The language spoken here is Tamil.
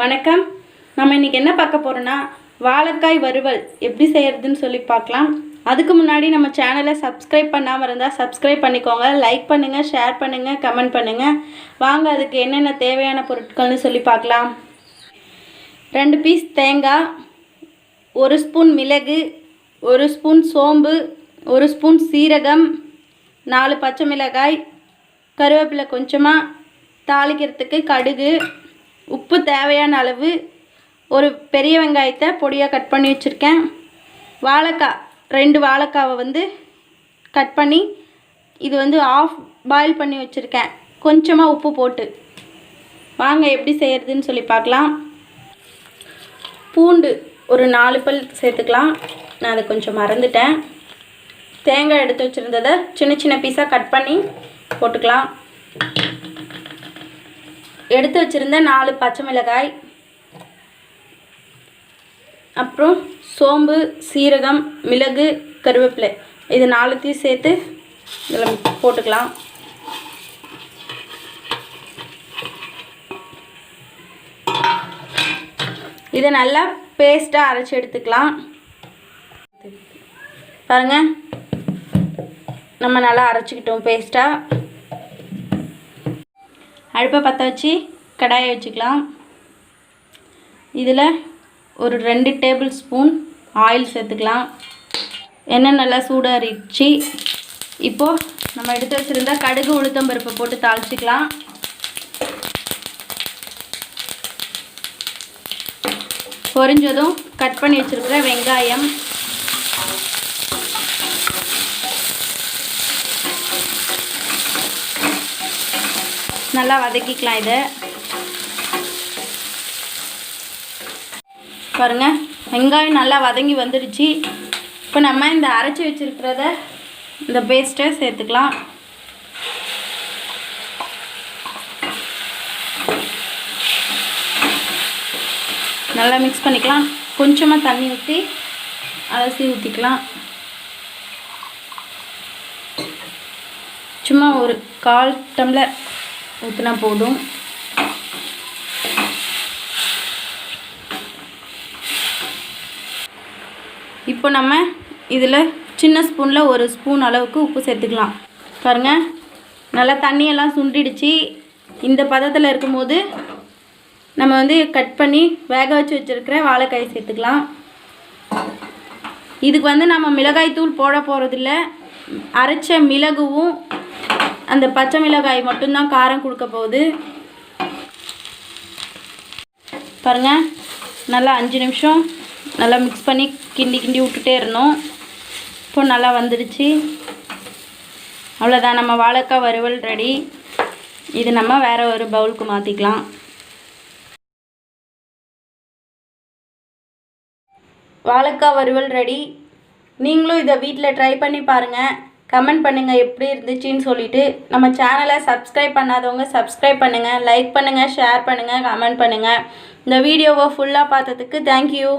வணக்கம். நம்ம இன்றைக்கி என்ன பார்க்க போகிறோன்னா வாழைக்காய் வறுவல் எப்படி செய்கிறதுன்னு சொல்லி பார்க்கலாம். அதுக்கு முன்னாடி நம்ம சேனலை சப்ஸ்கிரைப் பண்ணாமல் இருந்தால் சப்ஸ்கிரைப் பண்ணிக்கோங்க. லைக் பண்ணுங்கள், ஷேர் பண்ணுங்கள், கமெண்ட் பண்ணுங்கள். வாங்க அதுக்கு என்னென்ன தேவையான பொருட்கள்னு சொல்லி பார்க்கலாம். 2 பீஸ் தேங்காய், 1 ஸ்பூன் மிளகு, 1 ஸ்பூன் சோம்பு, 1 ஸ்பூன் சீரகம், 4 பச்சை மிளகாய், கருவேப்பிலை கொஞ்சமாக, தாளிக்கிறதுக்கு கடுகு, உப்பு தேவையான அளவு, ஒரு பெரிய வெங்காயத்தை பொடியாக கட் பண்ணி வச்சுருக்கேன். வாழைக்காய் 2 வாழைக்காவை கட் பண்ணி இது ஆஃப் பாயில் பண்ணி வச்சுருக்கேன், கொஞ்சமாக உப்பு போட்டு. வாங்க எப்படி செய்கிறதுன்னு சொல்லி பார்க்கலாம். பூண்டு ஒரு 4 பல் சேர்த்துக்கலாம். நான் அதை கொஞ்சம் மறந்துட்டேன். தேங்காய் எடுத்து வச்சுருந்ததை சின்ன சின்ன பீஸாக கட் பண்ணி போட்டுக்கலாம். எடுத்து வச்சுருந்த 4 பச்சை மிளகாய், அப்புறம் சோம்பு, சீரகம், மிளகு, கருவேப்பிலை, இது 4த்தையும் சேர்த்து இதில் போட்டுக்கலாம். இதை நல்லா பேஸ்ட்டாக அரைச்சி எடுத்துக்கலாம். பாருங்கள், நம்ம நல்லா அரைச்சிக்கிட்டோம் பேஸ்ட்டாக. அடுப்பை பற்ற வச்சு கடாயை வச்சுக்கலாம். இதில் ஒரு 2 டேபிள் ஸ்பூன் ஆயில் சேர்த்துக்கலாம். எண்ணெய் நல்லா சூடாறிடுச்சு. இப்போது நம்ம எடுத்து வச்சுருந்தா கடுகு, உளுத்தம் பருப்பை போட்டு தாளிச்சிக்கலாம். பொரிஞ்சதும் கட் பண்ணி வச்சுருக்கிற வெங்காயம், நல்லா வதக்கிக்கலாம். இதை பாருங்கள், வெங்காயம் நல்லா வதங்கி வந்துடுச்சு. இப்போ நம்ம இந்த அரைச்சி வச்சுருக்கிறத இந்த பேஸ்ட்டை சேர்த்துக்கலாம். நல்லா மிக்ஸ் பண்ணிக்கலாம். கொஞ்சமாக தண்ணி ஊற்றி அலசி ஊற்றிக்கலாம். சும்மா ஒரு 1/4 டம்ளர் ஊற்றினா போதும். இப்போ நம்ம இதில் சின்ன ஸ்பூனில் 1 ஸ்பூன் அளவுக்கு உப்பு சேர்த்துக்கலாம். பாருங்கள், நல்லா தண்ணியெல்லாம் சுண்டிடுச்சு. இந்த பதத்தில் இருக்கும்போது நம்ம கட் பண்ணி வேக வச்சு வச்சுருக்கிற வாழைக்காய் சேர்த்துக்கலாம். இதுக்கு நம்ம மிளகாய் தூள் போட போகிறதில்ல. அரைச்ச மிளகும் அந்த பச்சை மிளகாய் மட்டும்தான் காரம் கொடுக்க போகுது. பாருங்கள், நல்லா 5 நிமிஷம் நல்லா மிக்ஸ் பண்ணி கிண்டி விட்டுட்டே இருந்தோம். இப்போ நல்லா வந்துடுச்சு. அவ்வளோதான், நம்ம வாழைக்காய் வறுவல் ரெடி. இது நம்ம வேறு ஒரு பவுலுக்கு மாற்றிக்கலாம். வாழைக்காய் வறுவல் ரெடி. நீங்களும் இதை வீட்டில் ட்ரை பண்ணி பாருங்கள். கமெண்ட் பண்ணுங்கள் எப்படி இருந்துச்சுன்னு சொல்லிவிட்டு. நம்ம சேனலை சப்ஸ்கிரைப் பண்ணாதவங்க சப்ஸ்கிரைப் பண்ணுங்கள், லைக் பண்ணுங்கள், ஷேர் பண்ணுங்கள், கமெண்ட் பண்ணுங்கள். இந்த வீடியோவை ஃபுல்லாக பார்த்ததுக்கு தேங்க்யூ.